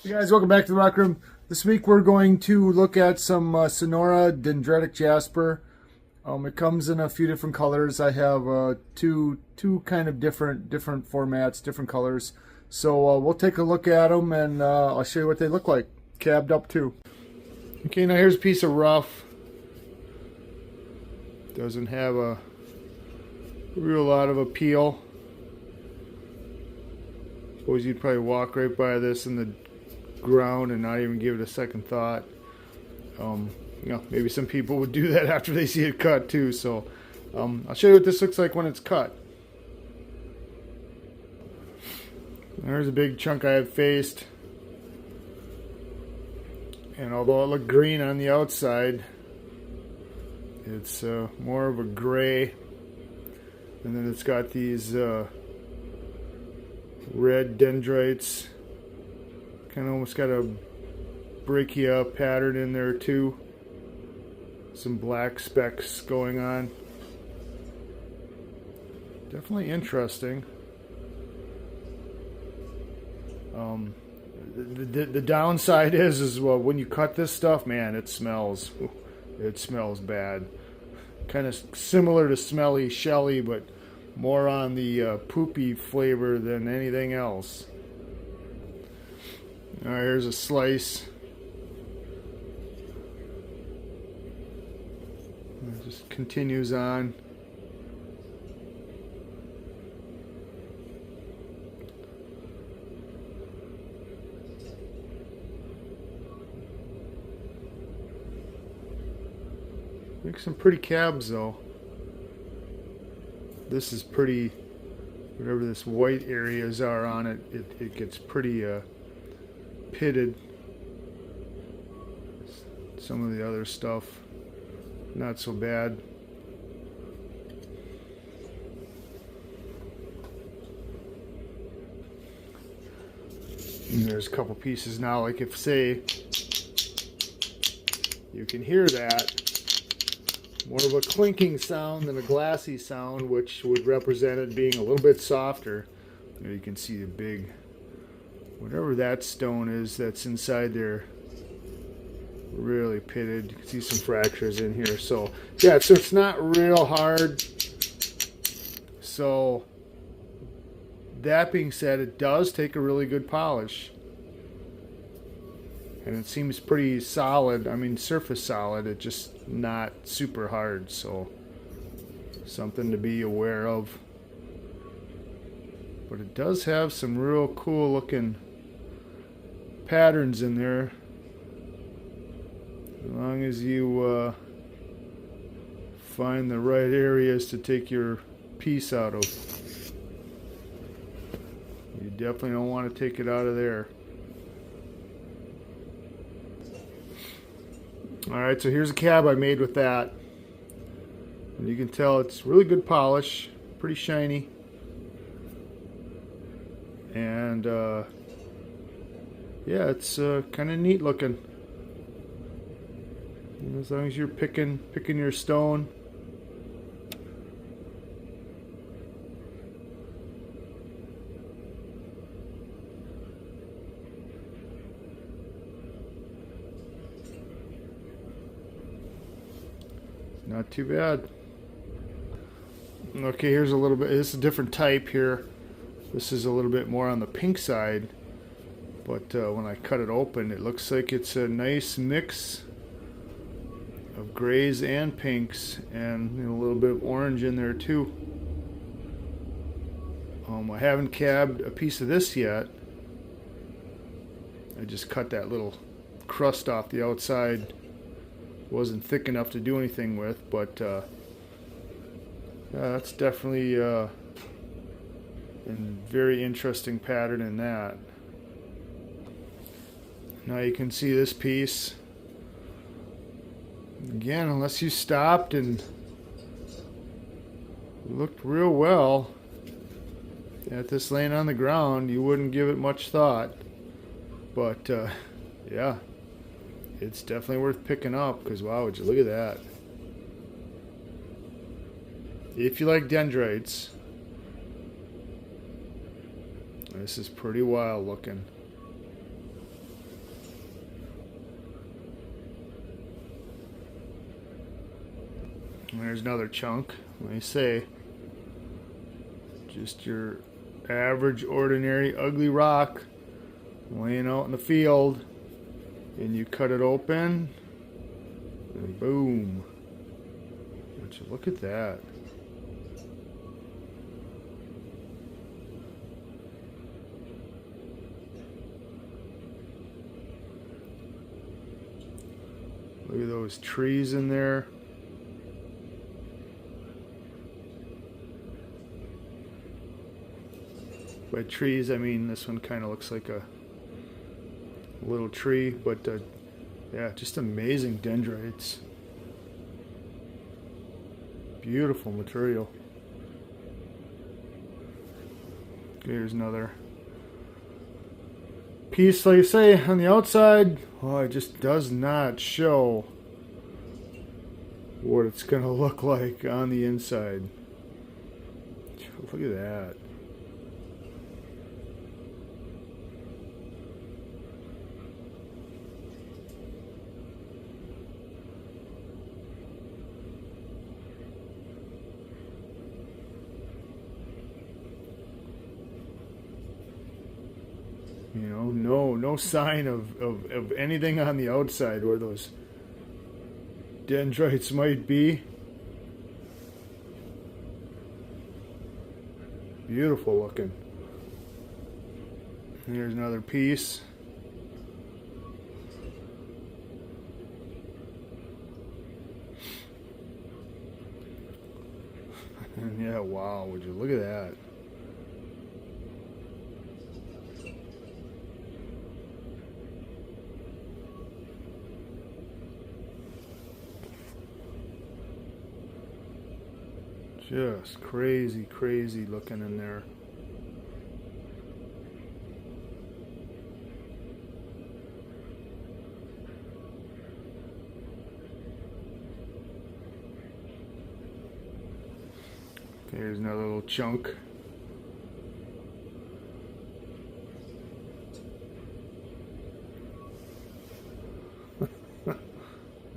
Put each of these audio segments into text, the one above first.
Hey guys, welcome back to the Rock Room. This week we're going to look at some Sonoran Dendritic Jasper. It comes in a few different colors. I have two kind of different formats, different colors. So we'll take a look at them and I'll show you what they look like, cabbed up too. Okay, now here's a piece of rough. Doesn't have a real lot of appeal. Suppose you'd probably walk right by this in the ground and not even give it a second thought. You know, maybe some people would do that after they see it cut too. So I'll show you what this looks like when it's cut. There's a big chunk I have faced, and although it looked green on the outside, it's more of a gray, and then it's got these red dendrites. Kind of almost got a brachia pattern in there too. Some black specks going on. Definitely interesting. The downside is well, when you cut this stuff, man, it smells. It smells bad. Kind of similar to smelly Shelly, but more on the poopy flavor than anything else. Alright, here's a slice. It just continues on. Make some pretty cabs though. This is pretty, whatever this white areas are on it, it gets pretty pitted. Some of the other stuff not so bad. And there's a couple pieces now, like if say you can hear that, more of a clinking sound than a glassy sound, which would represent it being a little bit softer. There you can see the big, whatever that stone is that's inside there, really pitted. You can see some fractures in here. So yeah, so it's not real hard. So that being said, it does take a really good polish, and it seems pretty solid. I mean, surface solid. It's just not super hard. So something to be aware of. But it does have some real cool looking patterns in there, as long as you find the right areas to take your piece out of. You definitely don't want to take it out of there. Alright, so here's a cab I made with that, and you can tell it's really good polish, pretty shiny, and yeah, it's kind of neat looking. And as long as you're picking your stone. Not too bad. Okay, here's a little bit. This is a different type here. This is a little bit more on the pink side. But when I cut it open, it looks like it's a nice mix of grays and pinks, and a little bit of orange in there too. I haven't cabbed a piece of this yet. I just cut that little crust off the outside. Wasn't thick enough to do anything with, but yeah, that's definitely a very interesting pattern in that. Now you can see this piece. Again, unless you stopped and looked real well at this laying on the ground, you wouldn't give it much thought. But yeah, it's definitely worth picking up, because wow, would you look at that. If you like dendrites, this is pretty wild looking. And there's another chunk. Let me say, just your average, ordinary, ugly rock laying out in the field, and you cut it open, and boom. Would you look at that? Look at those trees in there. By trees, I mean this one kind of looks like a little tree, but yeah, just amazing dendrites. Beautiful material. Here's another piece, like I say, on the outside. Oh, it just does not show what it's going to look like on the inside. Look at that. You know, no sign of anything on the outside where those dendrites might be. Beautiful looking. Here's another piece. And yeah, wow, would you look at that? Just crazy, crazy looking in there. Okay, here's another little chunk.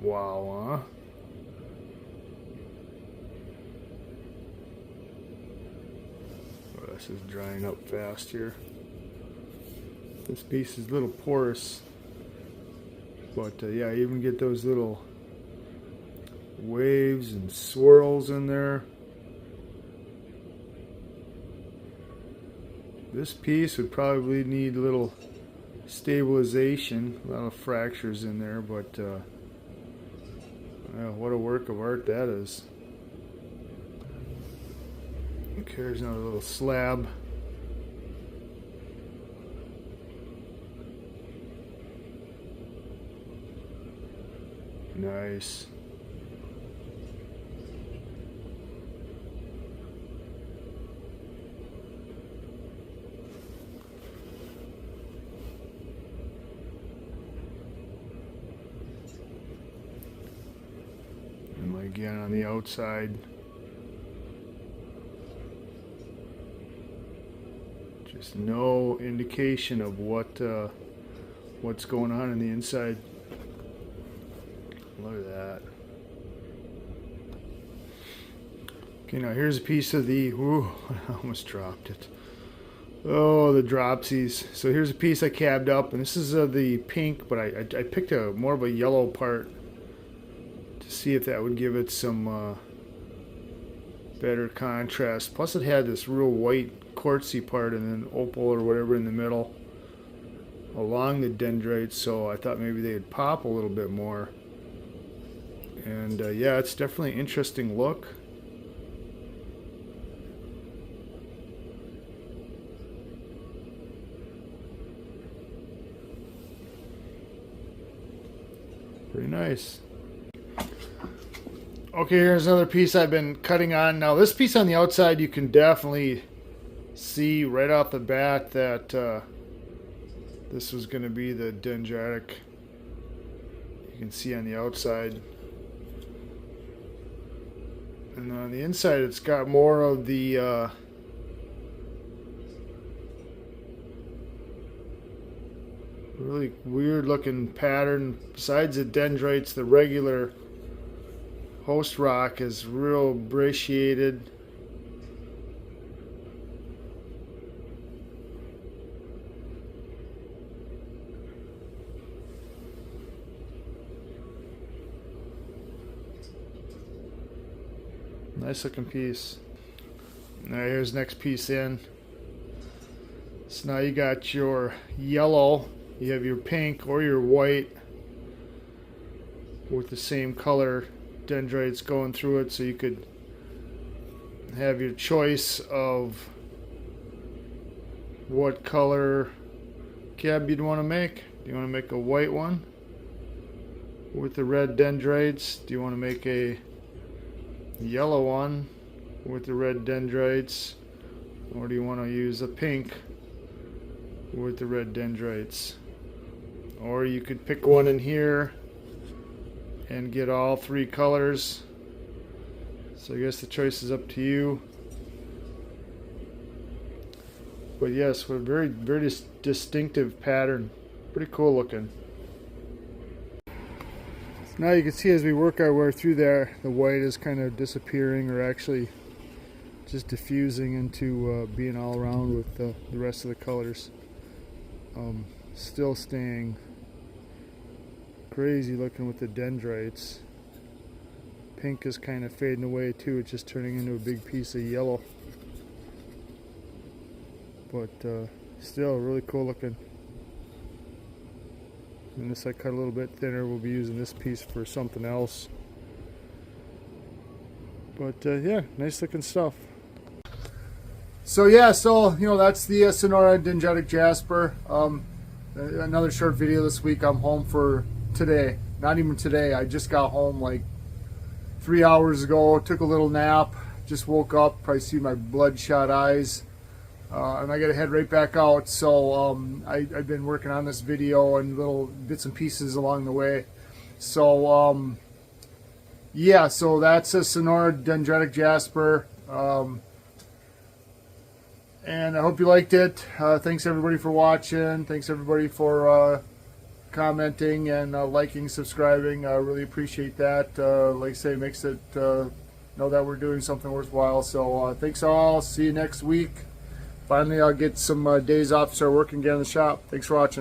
Wow, huh? This is drying up fast here. This piece is a little porous, but yeah, you even get those little waves and swirls in there. This piece would probably need a little stabilization. A lot of fractures in there, but yeah, what a work of art that is. Okay, here's another little slab. Nice. And again on the outside. Just no indication of what's going on the inside. Look at that. Okay, now here's a piece of the. Ooh, I almost dropped it. Oh, the dropsies. So here's a piece I cabbed up, and this is the pink, but I picked a more of a yellow part to see if that would give it some better contrast. Plus, it had this real white quartzy part and then opal or whatever in the middle along the dendrites, so I thought maybe they'd pop a little bit more. And yeah, it's definitely an interesting look. Pretty nice. Okay, here's another piece I've been cutting on. Now this piece on the outside, you can definitely see right off the bat that this was going to be the dendritic. You can see on the outside. And on the inside, it's got more of the really weird looking pattern. Besides the dendrites, the regular Post rock is real brachiated. Nice looking piece. Now here's the next piece in. So now you got your yellow, you have your pink or your white with the same color dendrites going through it, so you could have your choice of what color cab you'd want to make. Do you want to make a white one with the red dendrites? Do you want to make a yellow one with the red dendrites? Or do you want to use a pink with the red dendrites? Or you could pick one in here and get all three colors. So I guess the choice is up to you. But yes, a very distinctive pattern. Pretty cool looking. Now you can see as we work our way through there, the white is kind of disappearing, or actually just diffusing into being all around with the rest of the colors. Still staying crazy looking with the dendrites. Pink is kind of fading away too. It's just turning into a big piece of yellow. But still really cool looking. And this I cut a little bit thinner. We'll be using this piece for something else. But yeah, nice looking stuff. So yeah, that's the Sonoran Dendritic Jasper. Another short video this week. I'm home for today. Not even today. I just got home like 3 hours ago. Took a little nap. Just woke up. Probably see my bloodshot eyes. And I got to head right back out. So I've been working on this video and little bits and pieces along the way. So yeah, so that's a Sonoran Dendritic Jasper. And I hope you liked it. Thanks everybody for watching. Thanks everybody for commenting and liking, subscribing. I really appreciate that. Like I say, it makes it know that we're doing something worthwhile. So thanks all. See you next week. Finally, I'll get some days off to start working again in the shop. Thanks for watching.